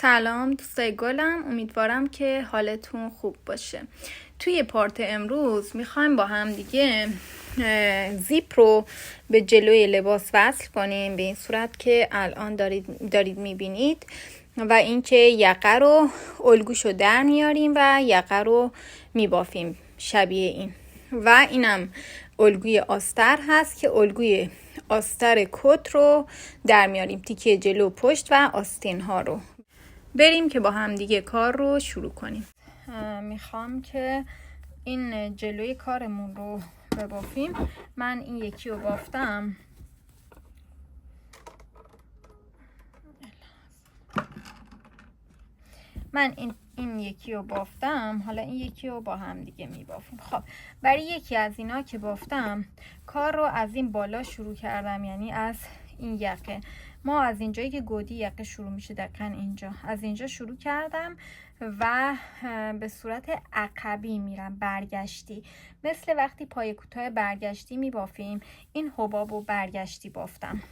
سلام دوستای گلم، امیدوارم که حالتون خوب باشه. توی پارت امروز میخوایم با هم دیگه زیپ رو به جلوی لباس وصل کنیم به این صورت که الان دارید میبینید و اینکه یقه رو الگوشو در میاریم و یقه رو میبافیم شبیه این. و اینم الگوی آستر هست که الگوی آستر کت رو در میاریم، تیکه جلو، پشت و آستین ها رو. بریم که با هم دیگه کار رو شروع کنیم. میخوام که این جلوی کارمون رو ببافیم. من این یکی رو بافتم. این یکی رو بافتم. حالا این یکی رو با هم دیگه میبافیم. خب برای یکی از اینا که بافتم کار رو از این بالا شروع کردم، یعنی از این یقه. ما از اینجایی که گودی یقه شروع میشه، دقیقا اینجا، از اینجا شروع کردم و به صورت عقبی میرم، برگشتی، مثل وقتی پای کوتاه برگشتی میبافیم. این حباب رو برگشتی بافتم،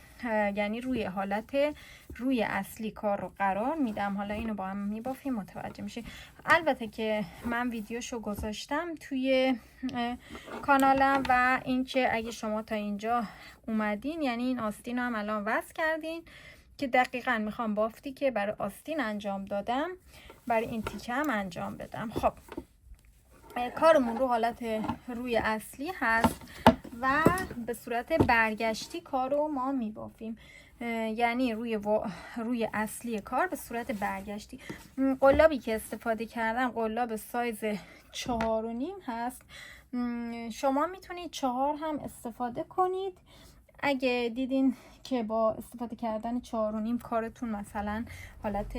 یعنی روی حالت روی اصلی کار رو قرار میدم. حالا اینو با هم میبافیم، متوجه میشه. البته که من ویدیوشو گذاشتم توی کانالم و اینکه اگه شما تا اینجا اومدین، یعنی این آستین رو هم الان وصل کردین که دقیقاً میخوام بافتی که برای آستین انجام دادم برای این تیکه هم انجام بدم. خب کارمون رو حالت روی اصلی هست و به صورت برگشتی کار رو ما میبافیم، یعنی روی اصلی کار به صورت برگشتی. قلابی که استفاده کردم قلاب سایز 4.5 هست. شما میتونید 4 هم استفاده کنید اگه دیدین که با استفاده کردن 4.5 کارتون مثلا حالت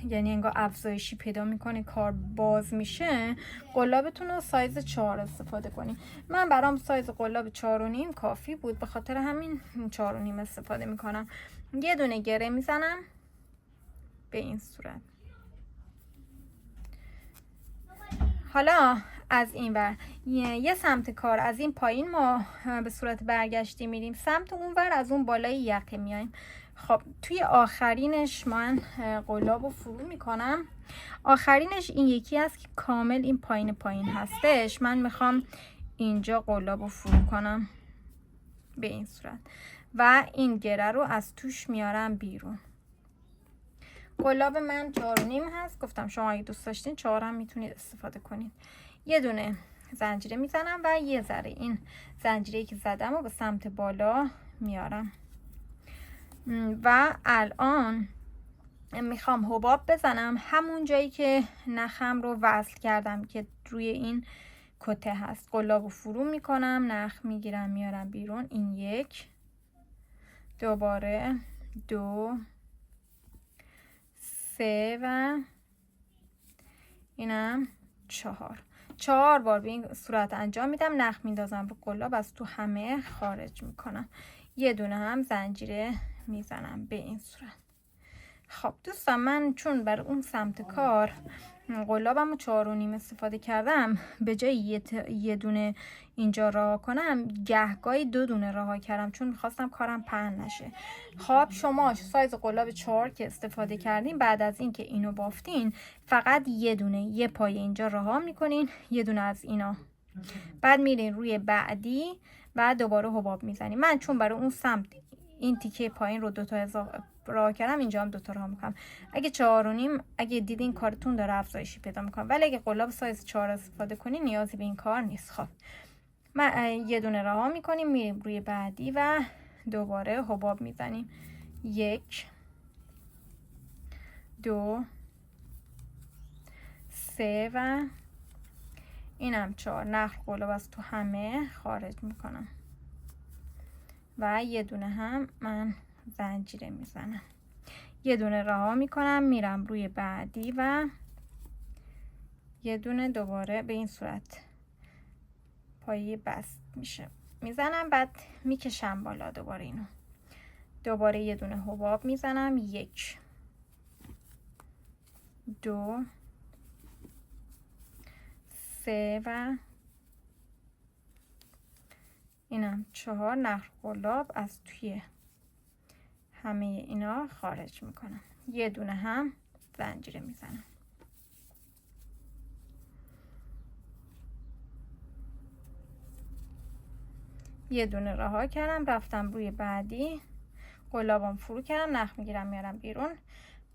یعنی انگار افزایشی پیدا میکنه، کار باز میشه، قلابتون رو سایز 4 استفاده کنید. من برام سایز قلاب 4.5 کافی بود، به خاطر همین 4.5 استفاده میکنم. یه دونه گره میزنم به این صورت. حالا از این ور یه سمت کار از این پایین ما به صورت برگشتی میریم، سمت اون ور از اون بالای یقه میایم. خب توی آخرینش من قلاب رو فرو میکنم. آخرینش این یکی است که کامل این پایین هستش. من میخوام اینجا قلاب رو فرو کنم به این صورت و این گره رو از توش میارم بیرون. قلاب من 4.5 هست، گفتم شما اگه دوست داشتین 4 هم میتونید استفاده کنید. یه دونه زنجیره میزنم و یه ذره این زنجیره که زدم رو به سمت بالا میارم و الان میخوام حباب بزنم همون جایی که نخم رو وصل کردم که روی این کته هست. قلاب رو فرو میکنم، نخ میگیرم میارم بیرون. این 1، دوباره 2، 3 و اینم 4 بار به این صورت انجام میدم. نخ میندازم رو قلاب، از تو همه خارج میکنم. یه دونه هم زنجیره میزنم به این صورت. خب دوستان، من چون برای اون سمت کار قلابم رو 4.5 استفاده کردم، به جای یه دونه اینجا راه کنم، گهگاهی 2 دونه راه کردم چون میخواستم کارم پهن نشه. خب شما سایز قلاب 4 که استفاده کردین، بعد از این که اینو بافتین فقط یه دونه، یه پای اینجا راه میکنین، یه دونه از اینا، بعد میرین روی بعدی و دوباره حباب میزنین. من چون برای اون سمت این تیکه پایین رو 2 تا اضافه راه کردم، اینجا هم 2 تا راه میکنم. اگه 4.5 اگه دیدین کارتون داره افزایشی پیدا میکنه، ولی اگه قلاب سایز 4 استفاده کنین نیازی به این کار نیست. خب من یه دونه راه میکنیم، میریم روی بعدی و دوباره حباب میزنیم. 1، 2، 3 و اینم 4. نخ قلاب از تو همه خارج میکنم و یه دونه هم من زنجیره میزنم. یه دونه رها میکنم، میرم روی بعدی و یه دونه دوباره به این صورت پایه بست میشه میزنم، بعد میکشم بالا. دوباره اینو دوباره یه دونه حباب میزنم. 1، 2، 3 و اینم 4. نخ قلاب از توی همه اینا خارج میکنم. یه دونه هم زنجیره میزنم. یه دونه رها کردم، رفتم روی بعدی، قلابم فرو کردم، نخ میگیرم میارم بیرون،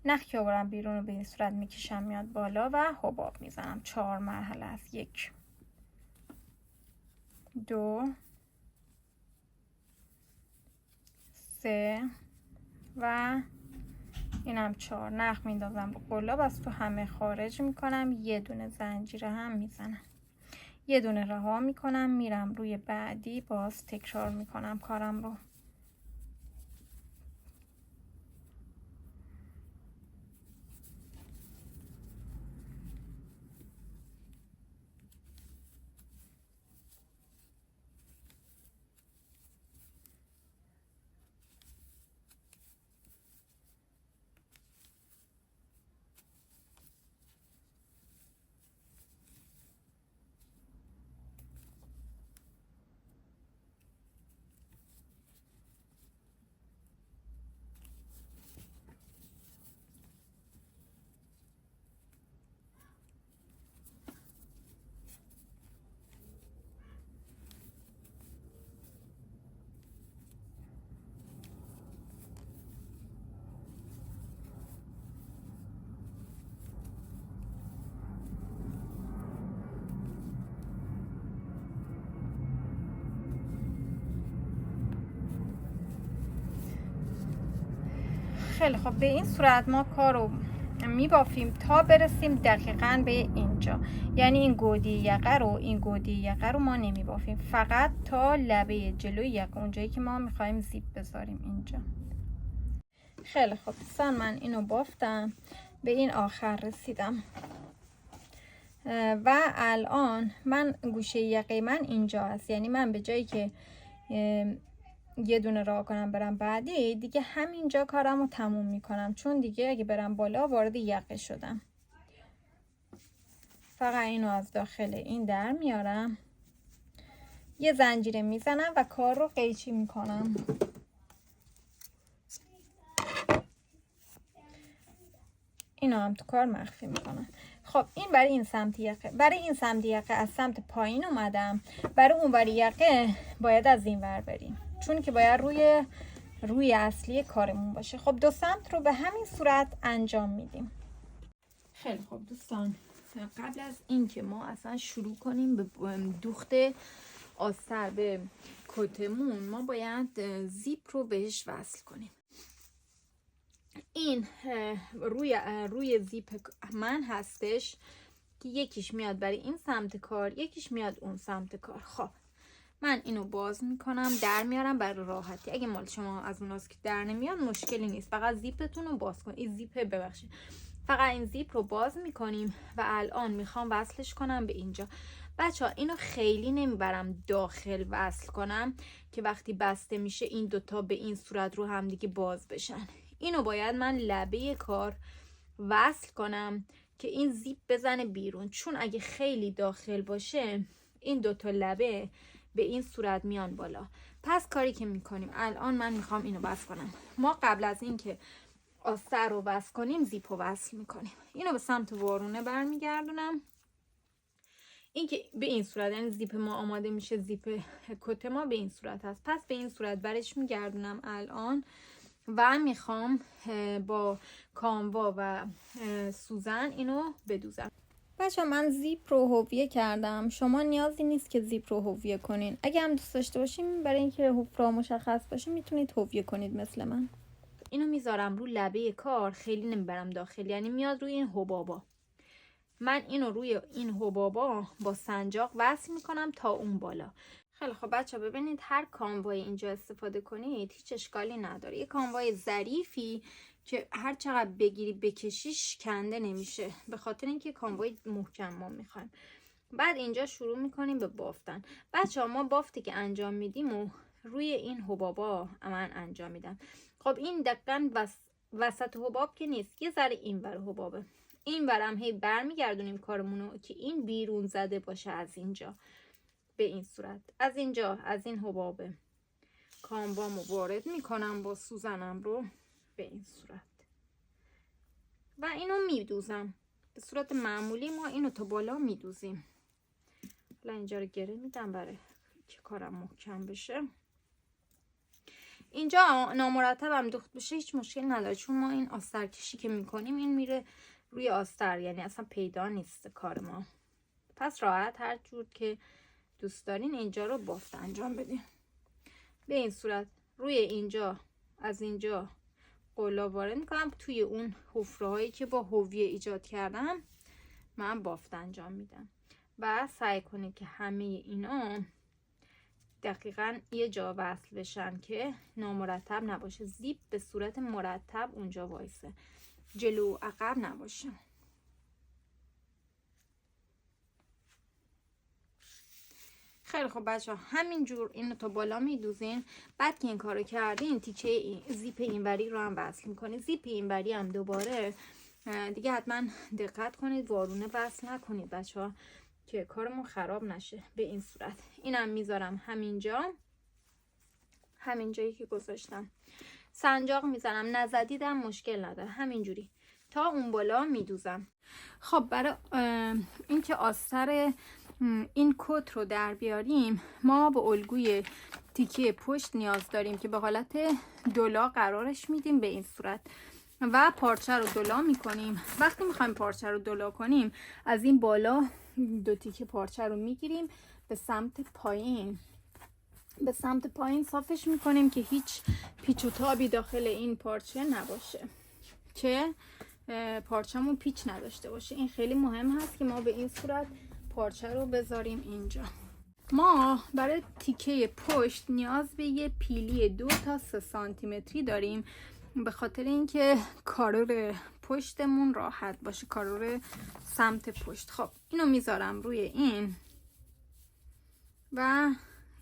نخ که آورم بیرون رو به این صورت میکشم میاد بالا و حباب میزنم. 4 مرحله است. 1 2 3 و اینم 4. نخ میندازم رو قلاب، از تو همه خارج میکنم، یه دونه زنجیره هم میزنم، یه دونه رها میکنم، میرم روی بعدی، باز تکرار میکنم کارم رو. خیلی خب، به این صورت ما کارو میبافیم تا برسیم دقیقاً به اینجا. یعنی این گودی یقه رو ما نمیبافیم، فقط تا لبه جلوی یقه، اونجایی که ما میخوایم زیپ بذاریم اینجا. خیلی خب دوستان، من اینو بافتم، به این آخر رسیدم و الان من گوشه یقه من اینجا هست. یعنی من به جایی که یه دونه راه کنم برم بعدی، دیگه همینجا کارم رو تموم میکنم، چون دیگه اگه برم بالا وارد یقه شدم. فقط اینو از داخل این در میارم، یه زنجیره میزنم و کار رو قیچی میکنم. اینو هم تو کار مخفی میکنم. خب این برای این سمت یقه. برای این سمت یقه از سمت پایین اومدم، برای اون ور یقه باید از این ور بریم، چون که باید روی اصلی کارمون باشه. خب دو سمت رو به همین صورت انجام میدیم. خیلی خب دوستان، قبل از این که ما اصلا شروع کنیم به دوخت آستر به کتمون، ما باید زیپ رو بهش وصل کنیم. این روی زیپ من هستش که یکیش میاد برای این سمت کار، یکیش میاد اون سمت کار. خب من اینو باز میکنم، در میارم برای راحتی. اگه مال شما از اوناست که در نمیاد مشکلی نیست، فقط زیپتون رو باز کنید. این زیپ ببخشید، فقط این زیپ رو باز میکنیم و الان میخوام وصلش کنم به اینجا. بچه ها اینو خیلی نمیبرم داخل وصل کنم که وقتی بسته میشه این دوتا به این صورت رو هم دیگه باز بشن. اینو باید من لبه کار وصل کنم که این زیپ بزنه بیرون، چون اگه خیلی داخل باشه این دوتا لبه به این صورت میان بالا. پس کاری که میکنیم الان، من میخوام اینو وصل کنم. ما قبل از این که آستر رو وصل کنیم زیپ رو وصل میکنیم. اینو به سمت وارونه برمیگردونم، این که به این صورت، یعنی زیپ ما آماده میشه، زیپ کت ما به این صورت هست. پس به این صورت برش میگردونم الان و میخوام با کاموا و سوزن اینو بدوزم. بچه من زیپ رو هویه کردم، شما نیازی نیست که زیپ رو هویه کنین. اگه هم دوست داشته باشیم برای اینکه حفره مشخص باشه میتونید هویه کنید مثل من. اینو میذارم رو لبه کار، خیلی نمیبرم داخل، یعنی میاد روی این حبابا. من اینو روی این حبابا با سنجاق وصل میکنم تا اون بالا. خیلی خب بچه ببینید، هر کاموای اینجا استفاده کنید هیچ اشکالی نداره. یه کاموای ظریفی که هر چقدر بگیری بکشیش کنده نمیشه، به خاطر اینکه کاموای محکم ما میخوایم. بعد اینجا شروع میکنیم به بافتن. بچه ها ما بافتی که انجام میدیم و روی این حبابا من انجام میدم. خب این دقیقاً وسط حباب که نیست، یه ذره این ور حبابه. این ورم هی برمیگردونیم کارمونو که این بیرون زده باشه از اینجا به این صورت. از اینجا از این حباب کاموامو وارد میکنم با سوزنم رو به این صورت و اینو میدوزم. به صورت معمولی ما اینو تا بالا میدوزیم. حالا اینجا رو گره میدم برای که کارم محکم بشه. اینجا نامرتب هم دوخت بشه هیچ مشکل نداره، چون ما این آستر کشی که میکنیم این میره روی آستر، یعنی اصلا پیدا نیست کار ما. پس راحت هر جور که دوست دارین اینجا رو بافت انجام بدین. به این صورت روی اینجا از اینجا قلاب وارد میکنم، توی اون حفره هایی که با هویه ایجاد کردم من بافت انجام میدم و سعی کنید که همه اینا دقیقا یه جا وصل بشن که نامرتب نباشه. زیپ به صورت مرتب اونجا وایسه، جلو و عقب نباشه. خیلی خب بچه ها، همینجور اینو تا بالا میدوزین. بعد که این کارو کردین تیکه زیپ اینوری رو هم وصل میکنید. زیپ اینوری هم دوباره دیگه حتما دقت کنید وارونه وصل نکنید بچه ها که کارمون خراب نشه. به این صورت اینم میذارم همینجایی که گذاشتم. سنجاق میزنم، نزدیدم مشکل نداره، همینجوری تا اون بالا میدوزم. خب برای اینکه آستر این کت رو در بیاریم ما به الگوی تیکه پشت نیاز داریم که به حالت دولا قرارش میدیم به این صورت و پارچه رو دولا میکنیم. وقتی میخوایم پارچه رو دولا کنیم از این بالا دو تیکه پارچه رو میگیریم به سمت پایین صافش میکنیم که هیچ پیچ و تابی داخل این پارچه نباشه، که پارچه‌مون پیچ نداشته باشه. این خیلی مهم هست که ما به این صورت پارچه رو بذاریم اینجا. ما برای تیکه پشت نیاز به یه پیلی 2 تا 3 سانتی متری داریم، به خاطر اینکه کارور پشتمون راحت باشه، کارور سمت پشت. خب اینو میذارم روی این و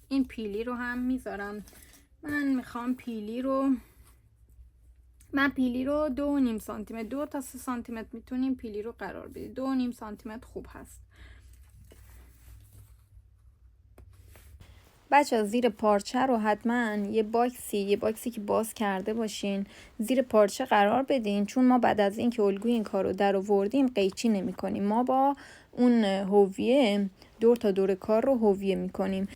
این پیلی رو هم میذارم. من میخوام پیلی رو 2.5 سانتی متر، 2 تا 3 سانتی متر میتونیم پیلی رو قرار بدید. 2.5 سانتی متر خوب هست. بچه زیر پارچه رو حتما یه باکسی که باز کرده باشین زیر پارچه قرار بدین، چون ما بعد از این که الگوی این کار رو در آوردیم قیچی نمی کنیم. ما با اون هویه دور تا دور کار رو هویه می کنیم.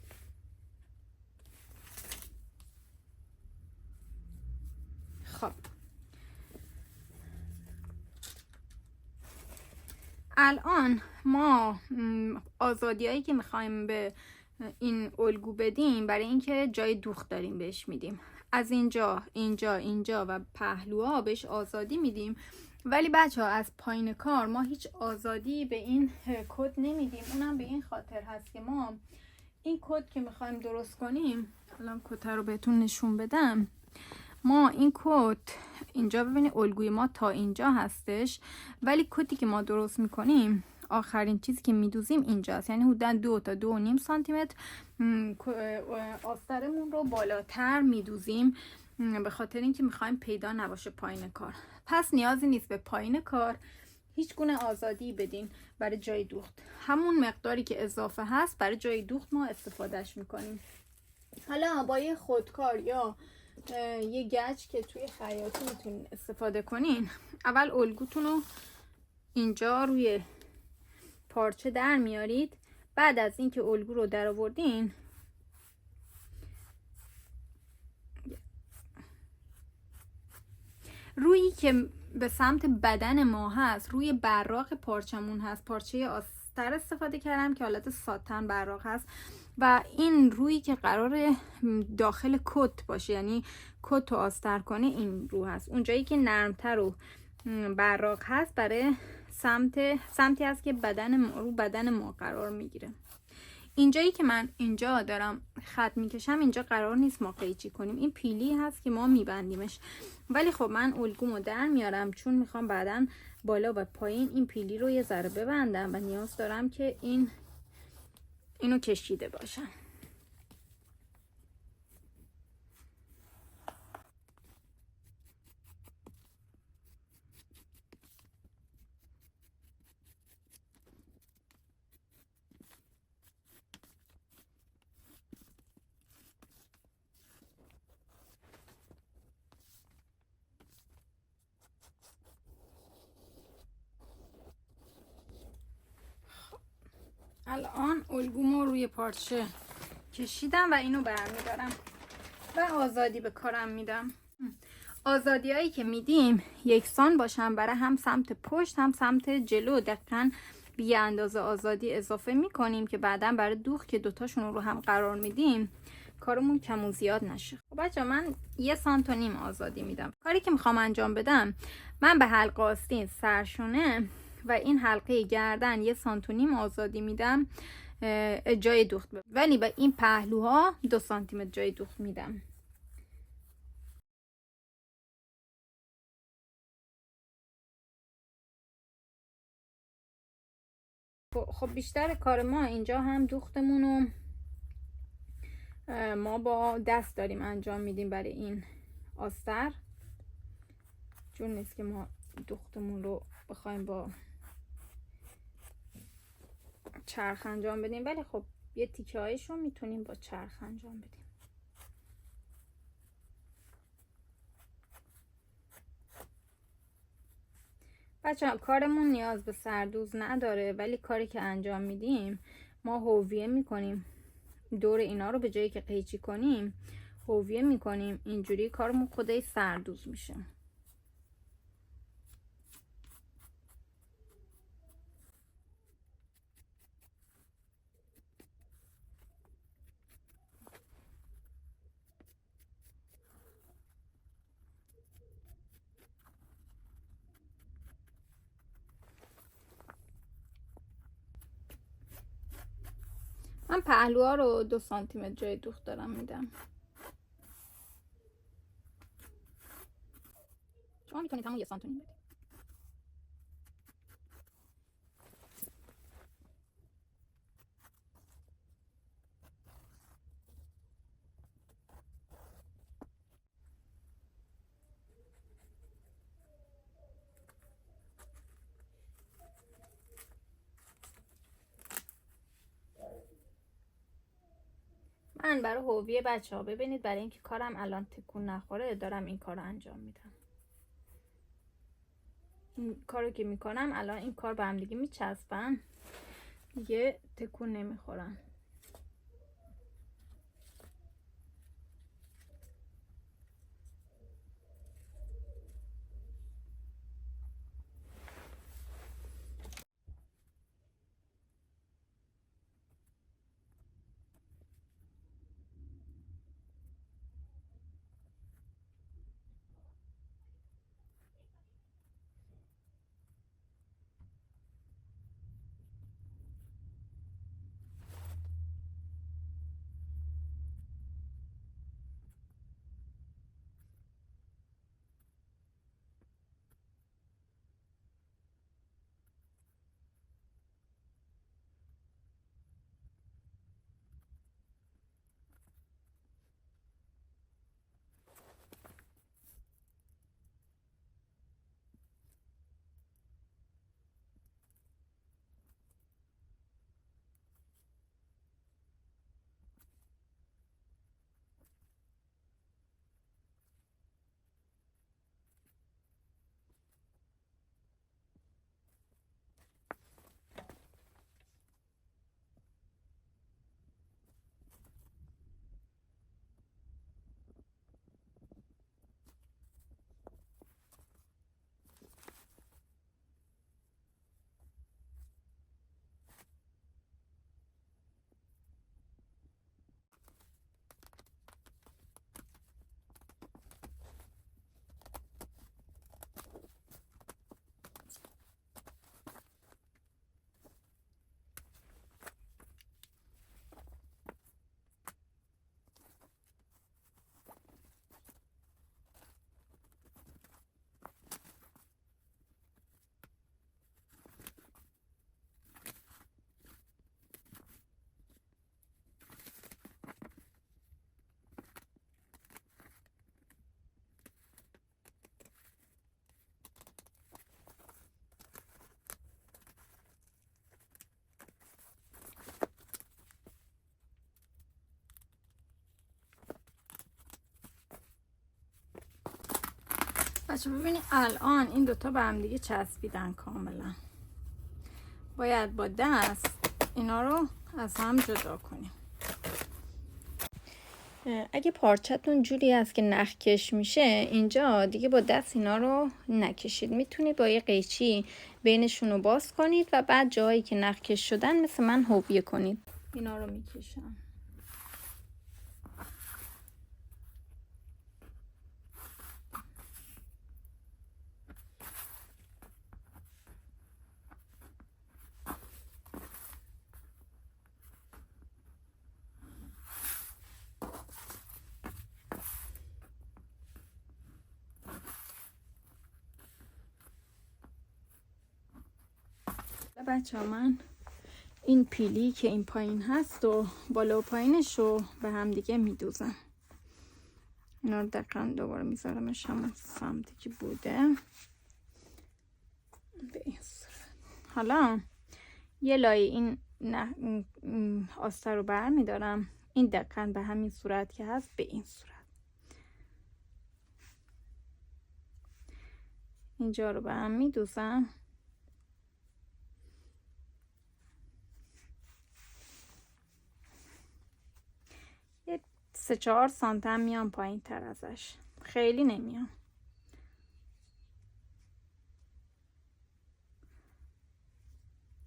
خب الان ما آزادی هایی که میخوایم به این الگو بدیم برای اینکه جای دوخت داریم بهش میدیم. از اینجا و پهلوها بهش آزادی میدیم، ولی بچه ها از پایین کار ما هیچ آزادی به این کد نمیدیم. اونم به این خاطر هست که ما این کد که میخوایم درست کنیم، الان کد رو بهتون نشون بدم. ما این کد اینجا ببینید الگوی ما تا اینجا هستش، ولی کدی که ما درست میکنیم آخرین چیزی که میدوزیم اینجاست، یعنی حدوداً 2 تا 2.5 سانتی متر آسترمون رو بالاتر میدوزیم، به خاطر اینکه میخوایم پیدا نباشه پایین کار. پس نیازی نیست به پایین کار هیچ گونه آزادی بدین برای جای دوخت. همون مقداری که اضافه هست برای جای دوخت ما استفادهش میکنیم. حالا با یه خودکار یا یه گچ که توی خیاطی میتونین استفاده کنین، اول الگوتون رو اینجا روی پارچه در میارید. بعد از اینکه الگو رو در آوردین رویی که به سمت بدن ما هست، روی براق پارچمون هست، پارچه آستر استفاده کردم که حالت ساتن براق هست و این رویی که قرار داخل کت باشه، یعنی کت رو آستر کنه، این رو هست. اونجایی که نرمتر و براق هست برای سمتی هست که بدن ما قرار میگیره. اینجایی که من اینجا دارم خط میکشم اینجا قرار نیست ما قیچی کنیم، این پیلی هست که ما میبندیمش. ولی خب من الگومو در میارم چون میخوام بعدن بالا و پایین این پیلی رو یه ذره ببندم و نیاز دارم که اینو کشیده باشم. الان الگومو روی پارچه کشیدم و اینو برمیدارم و آزادی به کارم میدم. آزادی هایی که میدیم یکسان باشن برای هم سمت پشت هم سمت جلو. دقیقا بی اندازه آزادی اضافه میکنیم که بعدا برای دوخت که دوتاشون رو هم قرار میدیم کارمون کم و زیاد نشه. خب بچه من 1.5 سانت آزادی میدم. کاری که میخوام انجام بدم، من به حلقه آستین سرشونه و این حلقه گردن 1.5 سانت آزادی میدم جای دوخت، ولی به این پهلوها 2 سانتی متر جای دوخت میدم. خب بیشتر کار ما اینجا هم دوختمونو ما با دست داریم انجام میدیم برای این آستر، چون نیست که ما دوختمون رو بخوایم با چرخ انجام بدیم، ولی خب یه تیکه هایش رو میتونیم با چرخ انجام بدیم. بچه ها کارمون نیاز به سردوز نداره، ولی کاری که انجام میدیم ما هویه میکنیم دور اینا رو، به جایی که قیچی کنیم هویه میکنیم، اینجوری کارمون خودش سردوز میشه. من پهلوها رو 2 سانتی متر جای دوخت دارم میدم. شما میتونید همون 1 سانت بدید. من برای هویه بچه ها ببینید، برای اینکه کارم الان تکون نخوره دارم این کار رو انجام میدم. این کارو که میکنم الان این کار به هم دیگه میچسبن، دیگه تکون نمیخورن. بچه ببینید الان این دوتا به هم دیگه چسبیدن کاملا. باید با دست اینا رو از هم جدا کنیم. اگه پارچتون جوری است که نخکش میشه، اینجا دیگه با دست اینا رو نکشید. میتونید با یه قیچی بینشون رو باز کنید و بعد جایی که نخکش شدن مثل من هویه کنید. اینا رو میکشم. بچه ها، من این پیلی که این پایین هست و بالا و پایینش رو به هم دیگه میدوزم. اینا رو دقیقا دوباره میذارمش همون سمتی که بوده به این صورت. حالا یه لایه این آستر رو بر میدارم، این دقیقا به همین صورت که هست به این صورت. اینجا رو به هم میدوزم. یه 3-4 سانتم میام پایین تر ازش، خیلی نمیام.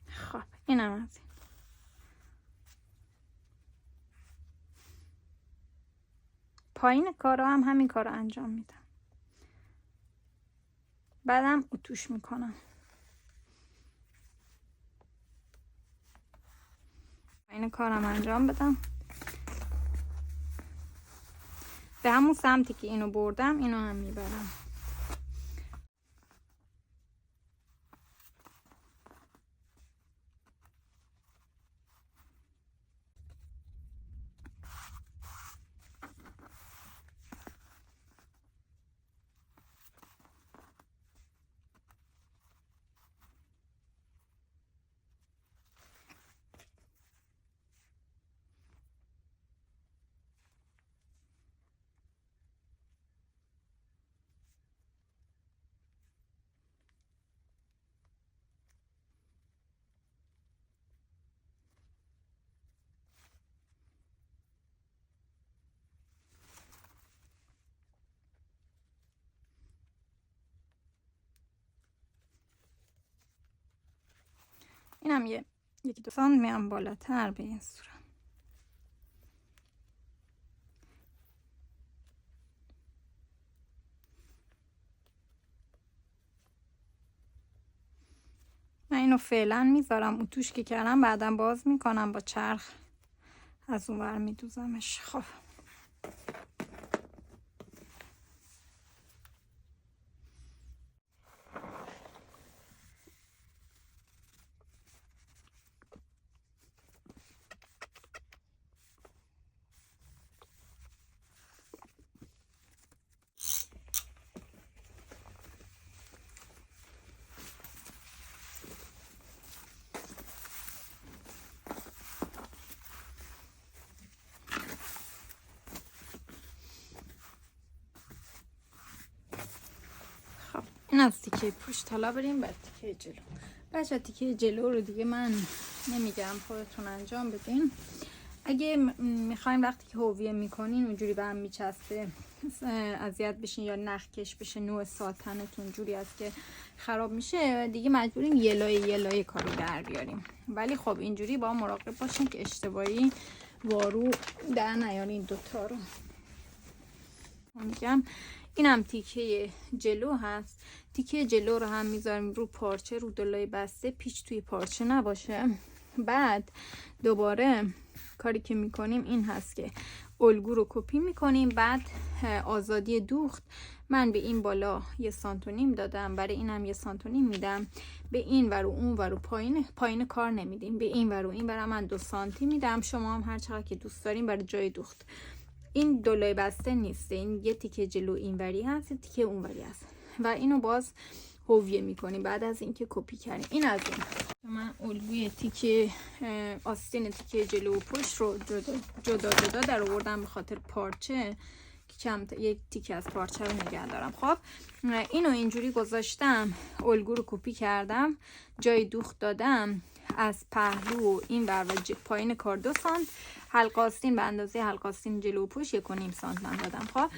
خب اینم از این. پایین کارا هم همین کار رو انجام میدم. بعدم اتوش میکنم. پایین کارم انجام بدم. به همون سمتی که اینو بردم اینو هم میبرم. اینم 1-2 سانت میام بالاتر به این صورت. من اینو فعلا میذارم اتوش که کردم، بعدم باز میکنم با چرخ از اون ور میدوزمش. خب این از تیکه پشت. حالا بریم بعد تیکه جلو. بچه تیکه جلو رو دیگه من نمیگم، خودتون انجام بدین. اگه میخواین وقتی که هویه میکنین اونجوری به هم میچسبه اذیت بشین یا نخکش بشه، نوع ساتنتون جوری است که خراب میشه، دیگه مجبوریم یه لایه کارو در بیاریم. ولی خب اینجوری با مراقب باشین که اشتباهی وارو در نیارین دوتا رو. میگم اینم تیکه جلو هست. تیکه جلو رو هم میذاریم رو پارچه، رو دلای بسته، پیچ توی پارچه نباشه. بعد دوباره کاری که میکنیم این هست که الگو رو کپی میکنیم. بعد آزادی دوخت من به این بالا 1.5 سانت دادم، برای اینم 1.5 سانت میدم. به این ور و اون ور و پایین کار نمیدیم، به این ور و این ور من 2 سانتی میدم. شما هم هر چقدر که دوست دارین برای جای دوخت. این دلای بسته نیست، این یه تیکه جلو اینوری هست، یه تیکه اونوری هست و اینو باز هویه میکنیم بعد از اینکه کپی کردیم. این از این. من الگوی تیکه آستین تیکه جلو و پشت رو جدا در آوردم به خاطر پارچه که یک تیکه از پارچه رو نگه دارم. خب اینو اینجوری گذاشتم، الگو رو کپی کردم، جای دوخت دادم، از پهلو و این ور و پایین کار 2 سانت، حلقه آستین به اندازه حلقه آستین جلو و پشت 1.5 سانت من دادم. خب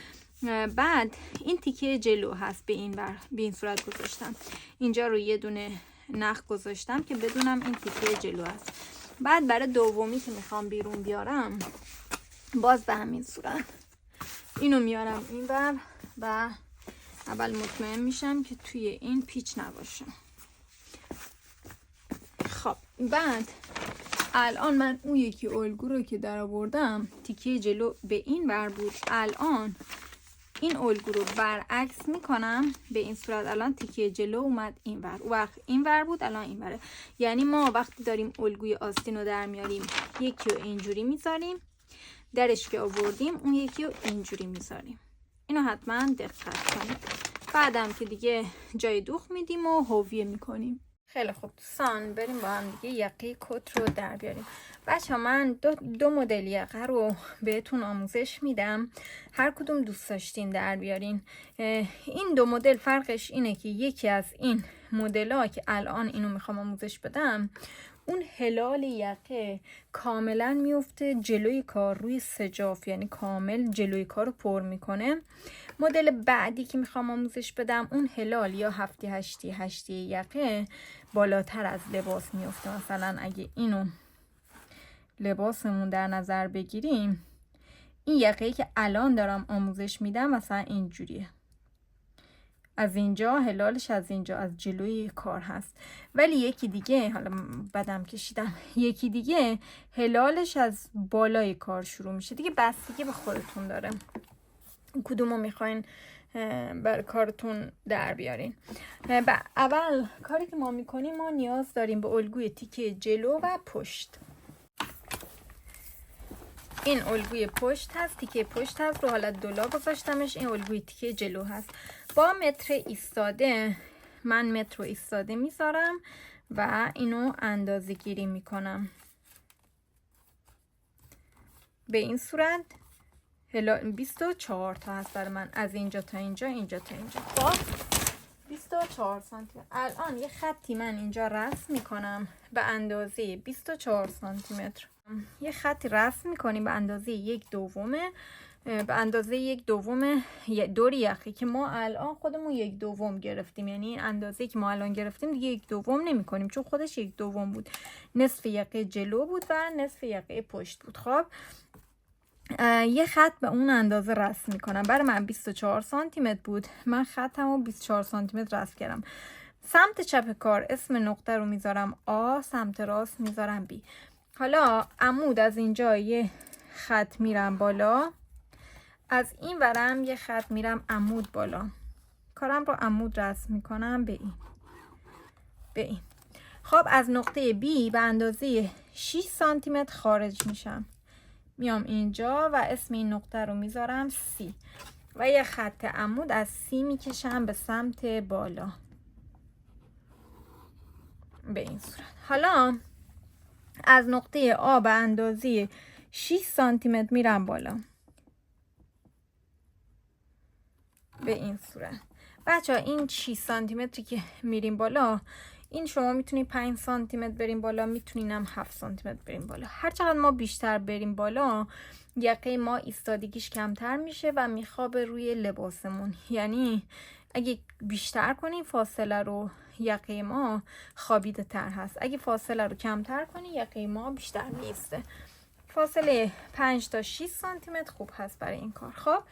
بعد این تیکه جلو هست به این ور به این صورت گذاشتم، اینجا رو یه دونه نخ گذاشتم که بدونم این تیکه جلو هست. بعد برای دومی که میخوام بیرون بیارم باز به همین صورت اینو میارم این ور و اول مطمئن میشم که توی این پیچ نباشه. خب بعد الان من اون یکی الگو رو که در آوردم تیکه جلو به این ور بود، الان این الگو رو برعکس میکنم به این صورت. الان تیکه جلو اومد این ور، وقت این ور بود الان این وره. یعنی ما وقتی داریم الگوی آستین رو در میاریم یکی رو اینجوری میذاریم، درش که آوردیم اون یکی رو اینجوری میذاریم. اینو حتما دقت کنید. بعدم که دیگه جای دوخ میدیم و حویه میکنیم. خیلی خوب دوستان، بریم با هم دیگه یقه کت رو در بیاریم. بچه ها من دو مدل یقه رو بهتون آموزش میدم، هر کدوم دوست داشتین در بیارین. این دو مدل فرقش اینه که یکی از این مدل ها که الان اینو میخوام آموزش بدم، اون هلال یقه کاملا میفته جلوی کار روی سجاف، یعنی کامل جلوی کار رو پر میکنه. مدل بعدی که میخوام آموزش بدم اون هلال یا هشتی یقه بالاتر از لباس میفته. مثلا اگه اینو لباسمون در نظر بگیریم، این یقه‌ای که الان دارم آموزش میدم مثلا اینجوریه، از اینجا هلالش از اینجا از جلوی کار هست. ولی یکی دیگه، حالا بدم کشیدم، یکی دیگه هلالش از بالای کار شروع میشه. دیگه بستگی به خودتون داره کدومو میخواین بر کارتون در بیارین. اول کاری که ما میکنیم، ما نیاز داریم به الگوی تیکه جلو و پشت. این الگوی پشت هست، تیکه پشت هست، رو حالت دولا گذاشتمش. این الگوی تیکه جلو هست. با متر ایستاده، من متر ایستاده میذارم و اینو اندازه گیری میکنم به این صورت. 24 تا هست برای من، از اینجا تا اینجا، اینجا تا اینجا. خب 24 سانتی متر. الان یه خطی من اینجا رسم میکنم به اندازه 24 سانتی متر. یه خطی رسم میکنیم به اندازه 1/2، به اندازه 1/2 دور یقه که ما الان خودمون 1/2 گرفتیم. یعنی این اندازه که ما الان گرفتیم دیگه 1/2 نمی کنیم، چون خودش 1/2 بود. نصف یقه جلو بود و نصف یقه پشت بود. خب یه خط به اون اندازه رسم میکنم. برای من 24 سانتی متر بود، من خطمو 24 سانتی متر رسم کردم. سمت چپ کار اسم نقطه رو میذارم آ، سمت راست میذارم بی. حالا عمود از اینجا یه خط میرم بالا، از این ورم یه خط میرم عمود بالا. کارم رو عمود رسم میکنم به این. خب از نقطه B به اندازه 6 سانتی متر خارج میشم، میام اینجا و اسم این نقطه رو میذارم C و یه خط عمود از C میکشم به سمت بالا به این صورت. حالا از نقطه A به اندازه 6 سانتی متر میرم بالا به این صورت. بچه ها این 6 سانتی متری که میریم بالا، این شما میتونید 5 سانتی متر بریم بالا، میتونین هم 7 سانتی متر بریم بالا. هر چقدر ما بیشتر بریم بالا، یقه ما ایستادگیش کمتر میشه و میخوابه روی لباسمون. یعنی اگه بیشتر کنیم فاصله رو، یقه ما خوابیده تر هست. اگه فاصله رو کمتر کنی یقه ما بیشتر میسته. فاصله 5 تا 6 سانتی متر خوب هست برای این کار. خب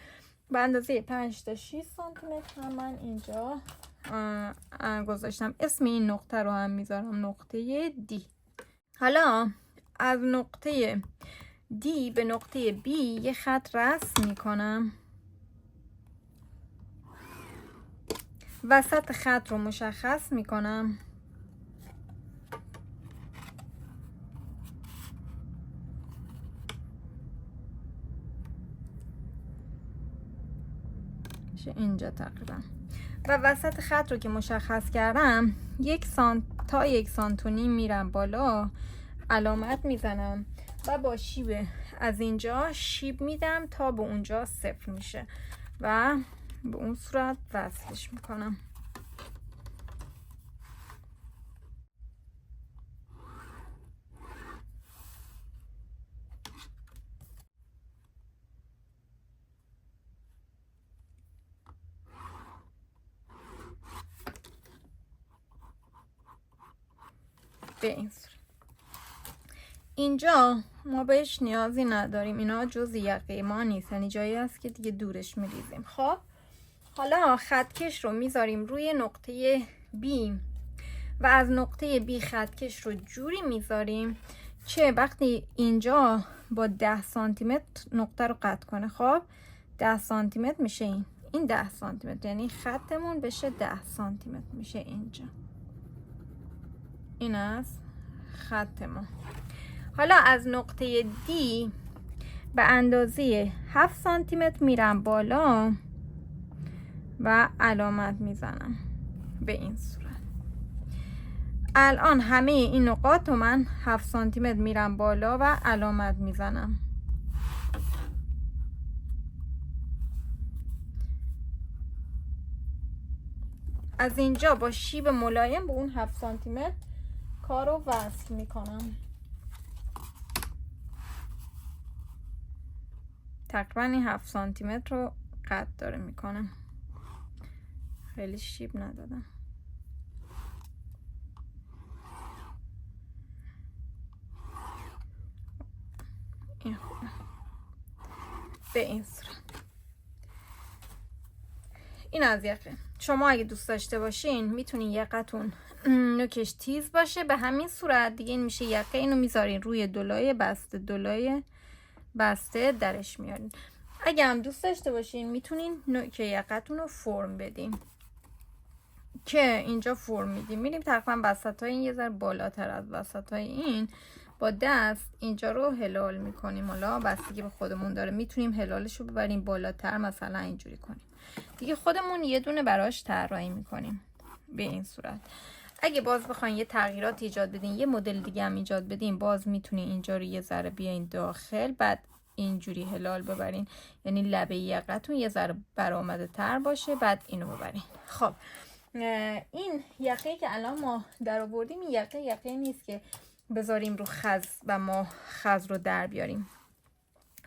به اندازه 5 تا 6 سانتی متر هم من اینجا گذاشتم. اسم این نقطه رو هم میذارم نقطه D. حالا از نقطه D به نقطه B یه خط رسم میکنم، وسط خط رو مشخص میکنم، اینجا تقریبا. و وسط خط رو که مشخص کردم 1 تا 1.5 سانتی میرم بالا، علامت میزنم و با شیب از اینجا شیب میدم تا به اونجا 0 میشه و به اون صورت وصلش میکنم. به این صورت. اینجا ما بهش نیازی نداریم، اینا جز یقه ما نیست، یعنی جایی هست که دیگه دورش میریزیم. خب حالا خطکش رو میذاریم روی نقطه B و از نقطه B خطکش رو جوری میذاریم که وقتی اینجا با 10 سانتی متر نقطه رو قطع کنه. خب 10 سانتی متر میشه این 10 سانتی متر، یعنی خطمون بشه 10 سانتی متر میشه اینجا. این از خط ما. حالا از نقطه D به اندازه 7 سانتی متر میرم بالا و علامت میزنم به این صورت. الان همه این نقاط رو من 7 سانتی متر میرم بالا و علامت میزنم. از اینجا با شیب ملایم به اون 7 سانتی متر کار رو وصل میکنم. تقریبا این 7 سانتی متر رو قطع داره میکنم، خیلی شیب ندادم. این خوبه به این صورت. این از یقه. شما اگه دوست داشته باشین میتونین یقتون نوکش تیز باشه، به همین صورت دیگه این میشه یقه. اینو میذارین روی دولای بسته، دولای بسته درش میارین. اگه هم دوست داشته باشین میتونین نوک یقتون رو فرم بدین که اینجا فرم میدیم. میریم تقریبا وسط های این یه ذره بالاتر از وسط های این، با دست اینجا رو هلال میکنیم. حالا بستگی به خودمون داره، میتونیم هلالش رو ببریم بالاتر، مثلا اینجوری کنیم دیگه. خودمون یه دونه براش طراحی میکنیم به این صورت. اگه باز بخواین یه تغییرات ایجاد بدین، یه مدل دیگه هم ایجاد بدین، باز میتونین اینجا رو یه ذره بیاین داخل، بعد اینجوری هلال ببرین، یعنی لبه یقتون یه ذره برآمده تر باشه، بعد اینو ببرین. خب این یقه که الان ما در آوردیم، این یقه نیست که بذاریم رو خز و ما خز رو در بیاریم.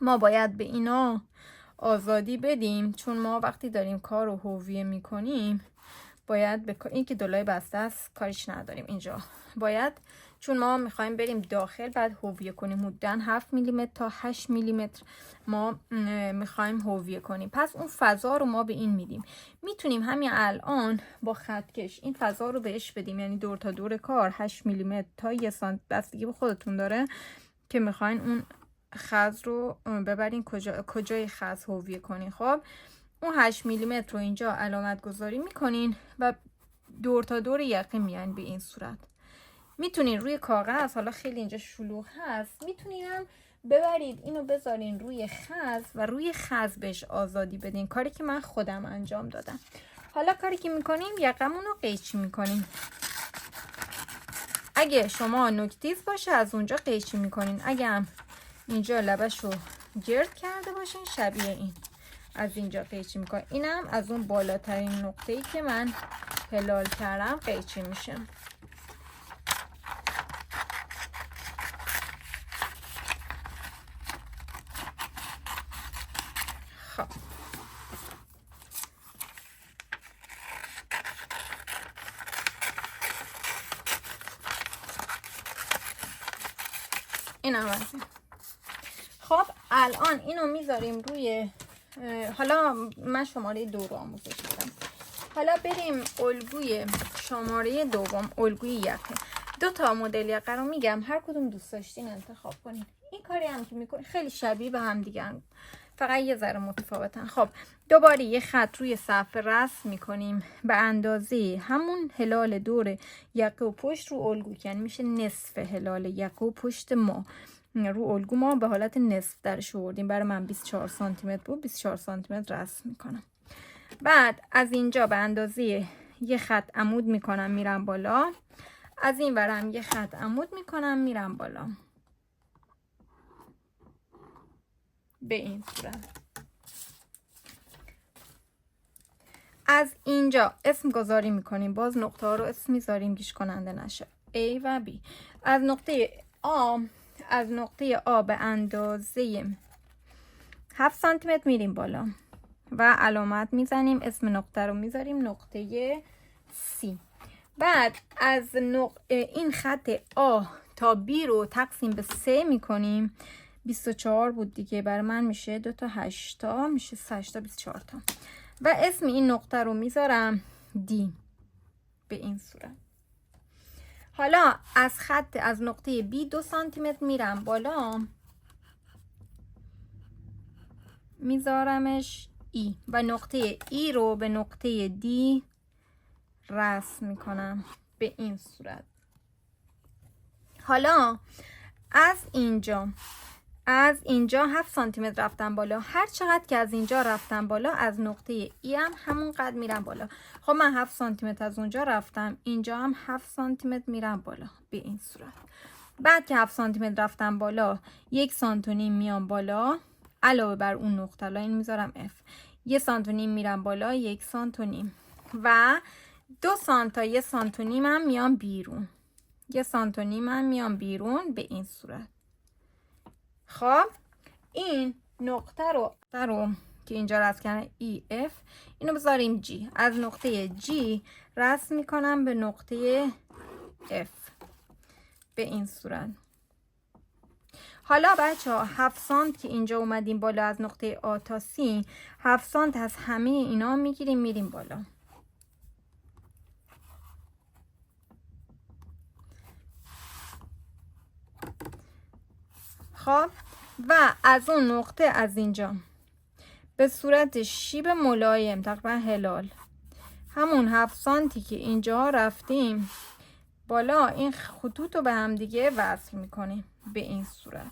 ما باید به اینا آزادی بدیم، چون ما وقتی داریم کار رو هویه میکنیم باید به این که دولای بسته است کاریش نداریم. اینجا باید، چون ما میخوایم بریم داخل بعد هویه کنیم، حدوداً 7 میلیمتر تا 8 میلیمتر ما میخوایم هویه کنیم، پس اون فضا رو ما به این میدیم. میتونیم همین الان با خطکش این فضا رو بهش بدیم، یعنی دور تا دور کار 8 میلیمتر تا 1 سانتی، بستگی به خودتون داره که میخواین اون خز رو ببرین کجای خز هویه کنین. خب اون 8 میلیمتر رو اینجا علامت گذاری میکنین و دور تا دور یقه میان به این صورت. میتونین روی کاغذ، حالا خیلی اینجا شلوغ هست، میتونین هم ببرید اینو بذارین روی خز و روی خز بهش آزادی بدین، کاری که من خودم انجام دادم. حالا کاری که میکنیم یقمون رو قیچی میکنیم. اگه شما نوکتیز باشه از اونجا قیچی میکنین، اگه هم اینجا لبش رو گرد کرده باشین شبیه این از اینجا قیچی میکنم. اینم از اون بالاترین نقطه‌ای که من هلال کردم قیچی میشه. خب اینم از این. خب الان اینو میذاریم روی، حالا من شماره 2 رو آموزش میدم. حالا بریم الگوی شماره دوم، الگوی یقه. 2 تا مدل یقه رو میگم، هر کدوم دوست داشتین انتخاب کنین. این کاری هم که میکنین خیلی شبیه به هم دیگه هم، فقط یه ذره متفاوتن. خب دوباره یه خط روی صفحه رسم میکنیم به اندازه همون هلال دور یقه و پشت رو الگو، یعنی میشه نصف هلال یقه و پشت ما. رو الگو ما به حالت نصف درش آوردیم، برای من 24 سانتی متر بود، 24 سانتی متر رسم میکنم. بعد از اینجا به اندازه یه خط عمود میکنم میرم بالا، از این ورم یه خط عمود میکنم میرم بالا به این صورت. از اینجا اسم گذاری میکنیم، باز نقطه ها رو اسم میذاریم گیج کننده نشه. A و B. از نقطه A به اندازه 7 سانتی متر میریم بالا و علامت میزنیم، اسم نقطه رو میذاریم نقطه C. بعد از این خط آ تا بی رو تقسیم به 3 میکنیم. 24 بود دیگه، برای من میشه 2 تا 8 تا، میشه 8 تا 24 تا. و اسم این نقطه رو میذارم دی به این صورت. حالا از نقطه بی 2 سانتی متر میرم بالا، میذارمش ای و نقطه ای رو به نقطه دی رسم میکنم به این صورت. حالا از اینجا 7 سانتی متر رفتم بالا. هر چقدر که از اینجا رفتم بالا از نقطه ای هم همون قدر میرم بالا. خب من 7 سانتی متر از اونجا رفتم، اینجا هم 7 سانتی متر میرم بالا به این صورت. بعد که 7 سانتی متر رفتم بالا، 1 سانت و نیم میام بالا علاوه بر اون نقطه. الان این میذارم F. 1 سانت و نیم میرم بالا، 1 سانت و نیم و 2 سانت تا 1 سانت و نیم هم میام بیرون. 1 سانت و نیم هم میام بیرون به این صورت. خب این نقطه رو که اینجا رسم کردن EF، اینو بذاریم G. از نقطه G رسم میکنم به نقطه F به این صورت. حالا بچه ها 7 سانت که اینجا اومدیم بالا از نقطه A تا C، 7 سانت از همه اینا میگیریم میریم بالا. خب و از اون نقطه از اینجا به صورت شیب ملایم تقریبا هلال، همون 7 سانتی که اینجا رفتیم بالا، این خطوط رو به هم دیگه وصل میکنیم به این صورت.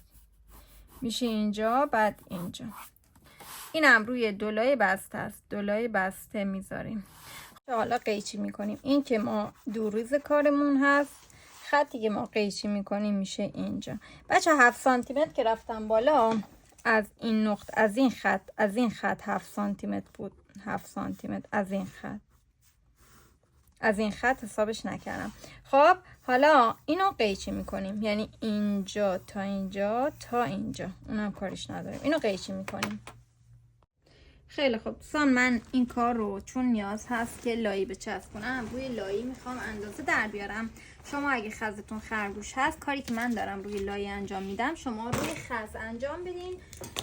میشه اینجا، بعد اینجا. اینم روی دولای بسته است، دولای بسته میذاریم. حالا قیچی میکنیم. این که ما دوریز کارمون هست، خطی که ما قیچی میکنیم میشه اینجا. بچه 7 سانتی متر که رفتم بالا از این نقطه، از این خط 7 سانتی متر بود. 7 سانتی متر از این خط حسابش نکردم. خب حالا اینو قیچی میکنیم، یعنی اینجا تا اینجا تا اینجا، اونم کارش نداریم، اینو قیچی میکنیم. خیلی خوب دوستان، من این کار رو چون نیاز هست که لایی بچسبونم، روی لایی میخوام اندازه در بیارم. شما اگه خزتون خرگوش هست، کاری که من دارم روی لایی انجام میدم شما روی خز انجام بدین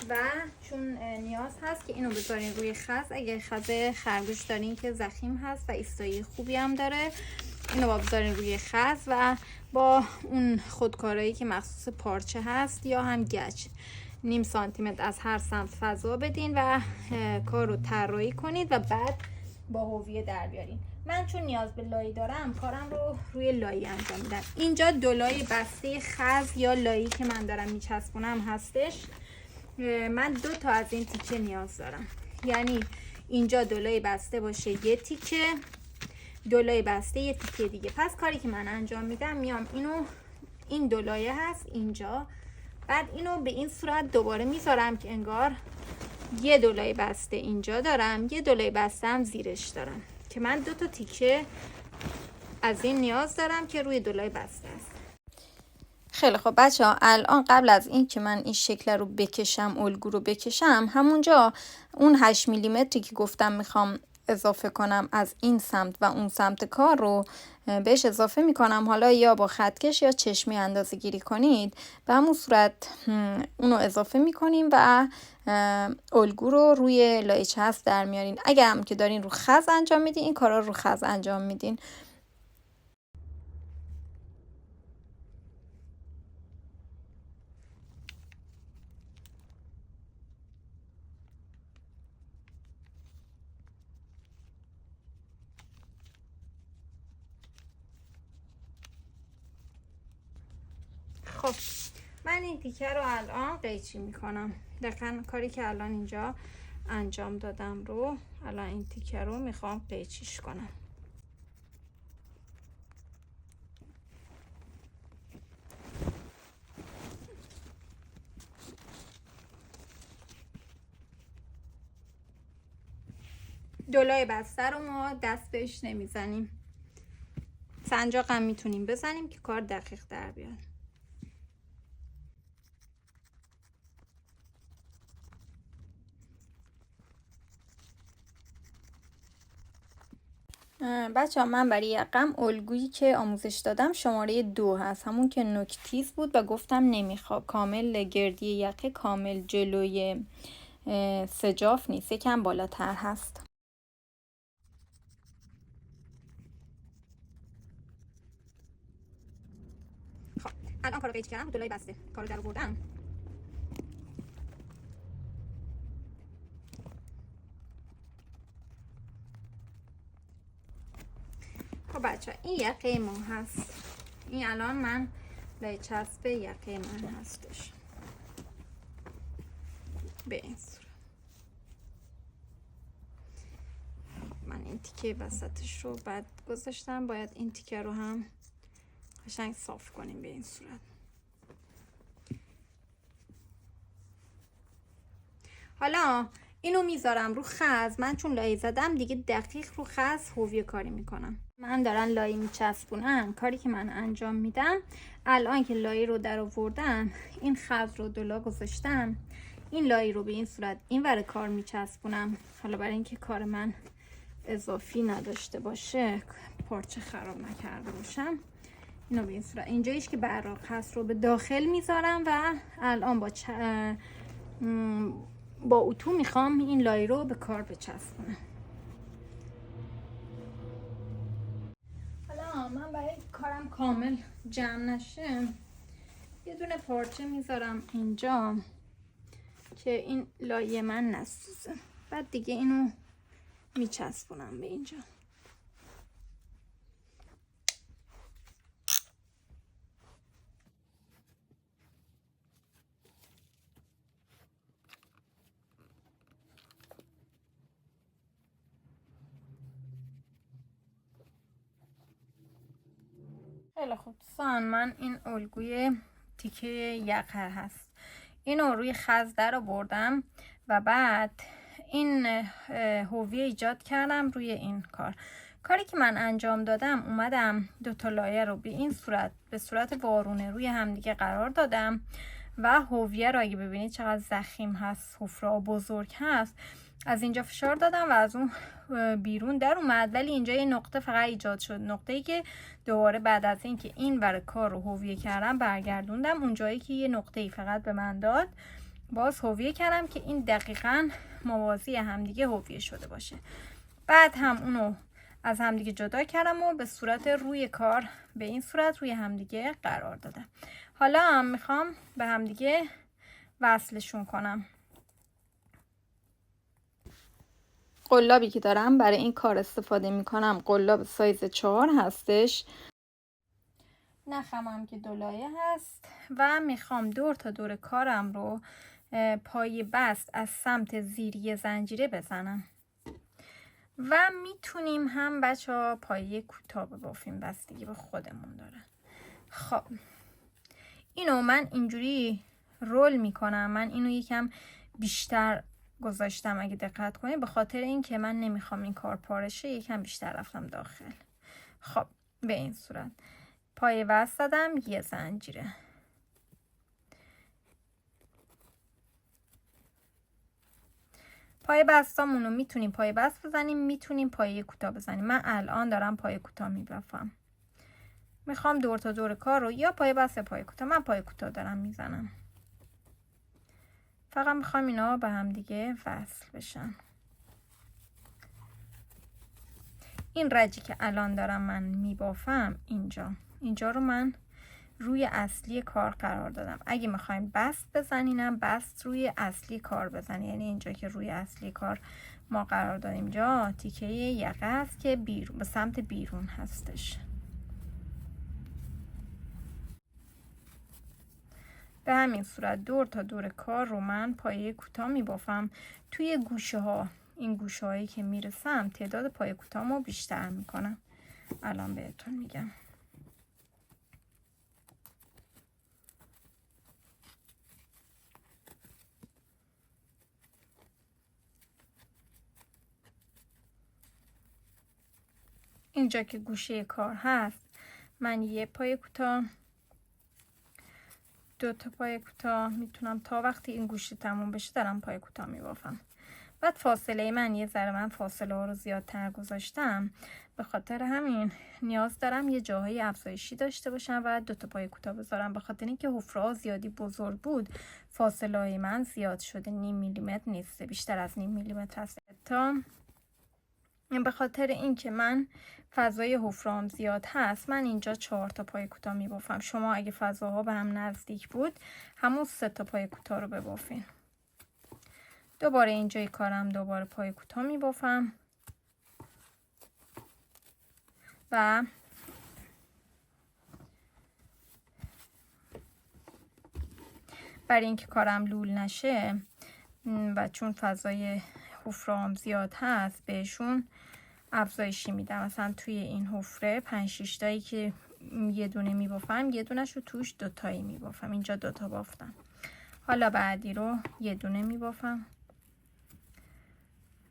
و چون نیاز هست که اینو بذارین روی خز. اگه خز خرگوش دارین که ضخیم هست و ایستایی خوبی هم داره، اینو بذارین روی خز و با اون خودکارایی که مخصوص پارچه هست یا هم گچ، نیم سانتی متر از هر سمت فضا بدین و کار رو طراحی کنید و بعد با حویه در بیارین. من چون نیاز به لایی دارم کارم رو روی لایی انجام میدم. اینجا دولای بسته خز یا لایی که من دارم میچسبونم هستش. من 2 تا از این تیکه نیاز دارم، یعنی اینجا دولای بسته باشه یه تیکه، دولای بسته یه تیکه دیگه. پس کاری که من انجام میدم، میام این دولایه هست اینجا، بعد اینو به این صورت دوباره میذارم که انگار یه دولای بسته اینجا دارم، یه دولای بسته هم زیرش دارم، که من 2 تا تیکه از این نیاز دارم که روی دولای بسته است. خیلی خب بچه ها، الان قبل از این که من این شکل رو بکشم، الگو رو بکشم، همونجا اون 8 میلیمتری که گفتم میخوام اضافه کنم از این سمت و اون سمت کار رو بهش اضافه میکنم. حالا یا با خطکش یا چشمی اندازه گیری کنید، به همون صورت اونو اضافه میکنیم و الگو رو روی لایچه هست در میارین. اگر هم که دارین رو خز انجام میدین، این کارا رو خز انجام میدین. خب من این تیکه رو الان قیچی میکنم. دقیقا کاری که الان اینجا انجام دادم رو الان این تیکه رو میخوام قیچیش کنم. دولای بسته رو ما دست بهش نمیزنیم، سنجاق هم میتونیم بزنیم که کار دقیق در بیاد. بچه ها من برای یقم الگویی که آموزش دادم شماره 2 هست، همون که نوک تیز بود و گفتم نمیخواد کامل گردی یقه کامل جلوی سجاف نیست، یکم بالاتر هست. خب الان کارو قیچی کردم، دولای بسته کارو در آوردم. خب بچه این یقه ما هست، این الان من لای چسب یقه من هستش به این صورت. من این تیکه وسطش رو بعد گذاشتم، باید این تیکه رو هم قشنگ صاف کنیم به این صورت. حالا اینو میذارم رو خز، من چون لایه زدم دیگه دقیق رو خز هویه کاری میکنم. من دارن لایه میچسبونم، کاری که من انجام میدم الان که لایه رو در آوردم این خز رو دولا گذاشتم، این لایه رو به این صورت این ور کار میچسبونم. حالا برای اینکه کار من اضافی نداشته باشه، پارچه خراب نکرده باشم، اینو به این صورت اینجاییش که براق هست رو به داخل میذارم و الان با اتو میخوام این لایه رو به کار بچسبونم. حالا من برای کارم کامل جمع نشه یه دونه پارچه میذارم اینجا که این لایه من نسوزه، بعد دیگه اینو میچسبونم به اینجا. خیلی خوب دوستان، من این الگوی تیکه یقه هست، اینو روی خز در آوردم و بعد این هویه ایجاد کردم روی این کاری که من انجام دادم اومدم دو تا لایه رو به این صورت به صورت وارونه روی همدیگه قرار دادم و هویه رو اگه ببینید چقدر ضخیم هست، حفره بزرگ هست، از اینجا فشار دادم و از اون بیرون در اومد، ولی اینجا یه نقطه فقط ایجاد شد، نقطه‌ای که دوباره بعد از اینکه این ور کار رو هویه کردم برگردوندم اونجایی که یه نقطه‌ای فقط به من داد، باز هویه کردم که این دقیقاً موازی همدیگه هویه شده باشه. بعد هم اونو از همدیگه جدا کردم و به صورت روی کار به این صورت روی همدیگه قرار دادم. حالا هم میخوام به همدیگه وصلشون کنم. قلابی که دارم برای این کار استفاده میکنم قلاب سایز 4 هستش، نخم هم که دولایه هست و میخوام دور تا دور کارم رو پای بست از سمت زیری زنجیره بزنم و میتونیم هم بچه ها پایه کوتاه ببافیم، بستگی به خودمون داره. خب اینو من اینجوری رول میکنم، من اینو یکم بیشتر گذاشتم اگه دقت کنید، به خاطر این که من نمیخوام این کار پارشه یکم بیشتر رفتم داخل. خب به این صورت پای وصل زدم، یه زنجیره، پای بستامون رو میتونیم پای بست بزنیم، میتونیم پایه کوتاه بزنیم. من الان دارم پای کوتاه میبافم، میخوام دور تا دور کار رو یا پای بست یا پای کوتاه، من پای کوتاه دارم میزنم، فقط میخوام اینا به هم دیگه وصل بشن. این رجی که الان دارم من میبافم اینجا رو من روی اصلی کار قرار دادم. اگه میخوایم بست بزنینم بست روی اصلی کار بزنی، یعنی اینجا که روی اصلی کار ما قرار دادیم اینجا تیکه یقه است که بیرون به سمت بیرون هستش. به همین صورت دور تا دور کار رو من پایه کوتاه میبافم. توی گوشه ها، این گوشه هایی که میرسم تعداد پایه کوتاه رو بیشتر میکنم، الان بهتون میگم. اینجا که گوشه کار هست من یه پایه کوتاه، دو تا پایه کوتاه میتونم تا وقتی این گوشه تموم بشه دارم پایه کوتاه میبافم. بعد فاصله من یه ذره، من فاصله ها رو زیادتر گذاشتم به خاطر همین نیاز دارم یه جاهای افزایشی داشته باشم و 2 تا پای کوتاه بذارم. به خاطر اینکه حفره زیادی بزرگ بود فاصله های من زیاد شده، 0.5 میلیمتر نیست، بیشتر از 0.5 میلیمتر هست. تا به خاطر اینکه من فضای حفره‌ام زیاد هست من اینجا 4 تا پای کوتاه میبافم. شما اگه فضاها به هم نزدیک بود همون 3 تا پای کوتاه رو ببافین. دوباره اینجای کارم دوباره پای کوتاه میبافم و برای اینکه کارم لول نشه و چون فضای حفره‌ام زیاد هست بهشون افزایشی میدم. مثلا توی این حفره 5-6 تایی که یه دونه میبافم یه دونش رو توش 2 تایی میبافم. اینجا 2 تا بافتم. حالا بعدی رو یه دونه میبافم،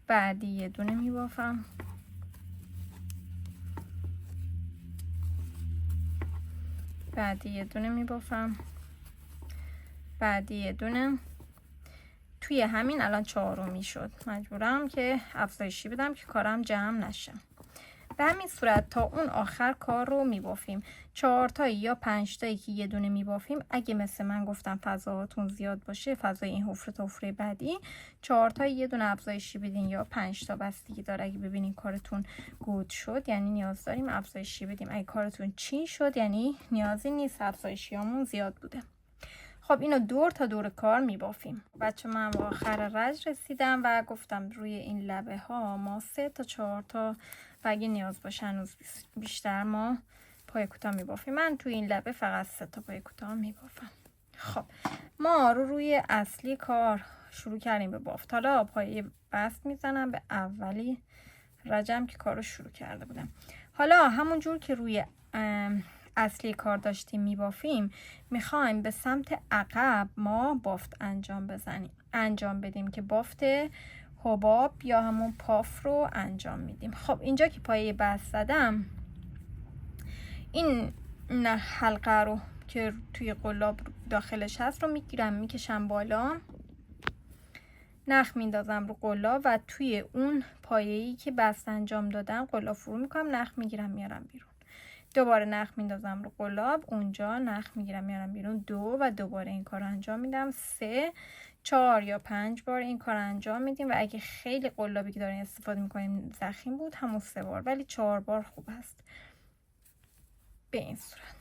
بعدی یه دونه میبافم، بعدی یه دونه میبافم، بعدی یه دونه. توی همین الان 4 شد. مجبورم که افزایشی بدم که کارم جمع نشه. به همین صورت تا اون آخر کار رو میبافیم. 4 تایی یا 5 تایی که یه دونه میبافیم. اگه مثل من گفتم فضاهاتون زیاد باشه، فضای این حفره تا حفره بعدی 4 تایی یه دونه افزایشی بدین یا 5 تا، بستگی داره. اگه ببینین کارتون گود شد یعنی نیاز داریم افزایشی بدیم. اگه کارتون چین شد یعنی نیازی نیست، افزایشیامون زیاد بوده. خب اینو دور تا دور کار میبافیم. بچه من به آخر رج رسیدم و گفتم روی این لبه ها ما 3 تا 4 تا و اگه نیاز باشه هنوز بیشتر ما پای کوتاه میبافیم. من توی این لبه فقط 3 تا پای کوتاه میبافم. خب ما روی اصلی کار شروع کردیم به بافت. حالا پای بست میزنم به اولی رجم که کارو شروع کرده بودم. حالا همون جور که روی اصلی کار داشتیم میبافیم میخوایم به سمت عقب ما بافت انجام بدیم که بافت حباب یا همون پاف رو انجام میدیم. خب اینجا که پایه بست زدم این حلقه رو که توی قلاب داخلش هست رو میگیرم میکشم بالا، نخ میندازم رو قلاب و توی اون پایه‌ای که بست انجام دادم قلاب فرو میکنم، نخ میگیرم میارم بیرون. دوباره نخ میندازم رو قلاب، اونجا نخ میگیرم میارم بیرون. 2 و دوباره این کار انجام میدم. 3 4 یا 5 بار این کار انجام میدیم و اگه خیلی قلابی که دارین استفاده میکنیم ضخیم بود همون 3 بار، ولی 4 بار خوب هست. به این صورت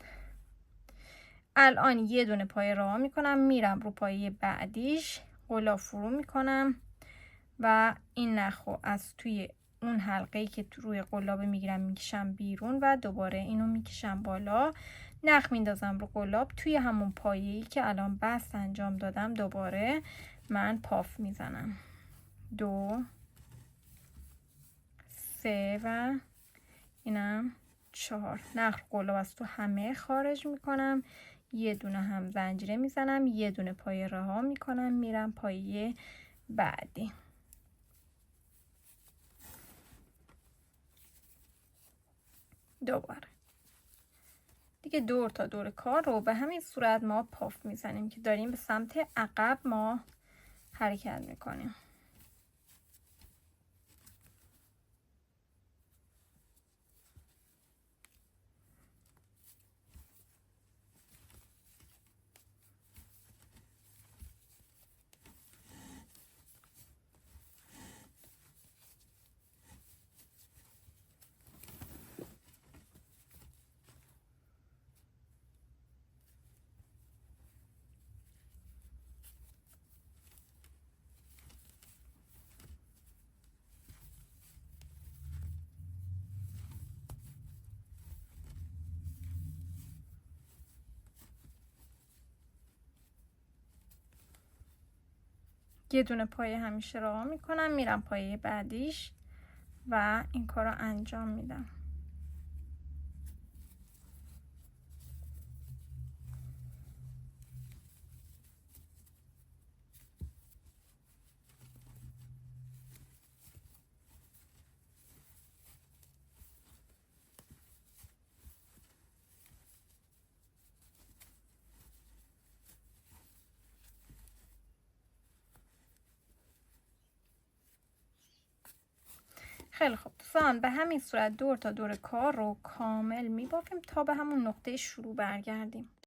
الان یه دونه پایه راه میکنم میرم رو پایه بعدیش قلاب فرو میکنم و این نخو از توی اون حلقه‌ای که روی قلاب میگیرم میکشم بیرون و دوباره اینو میکشم بالا، نخ میندازم رو قلاب توی همون پایه‌ای که الان بست انجام دادم دوباره من پاف میزنم. 2 3 و اینم 4. نخ قلاب از تو همه خارج میکنم، یه دونه هم زنجیره میزنم، یه دونه پایه رها میکنم میرم پایه بعدی. دوباره دیگه دور تا دور کار رو به همین صورت ما پاف میزنیم که داریم به سمت عقب ما حرکت میکنیم. یه دونه پایه همیشه رها میکنم میرم پایه بعدیش و این کار رو انجام میدم. خیلی خوب دوستان، به همین صورت دور تا دور کار رو کامل میبافیم تا به همون نقطه شروع برگردیم.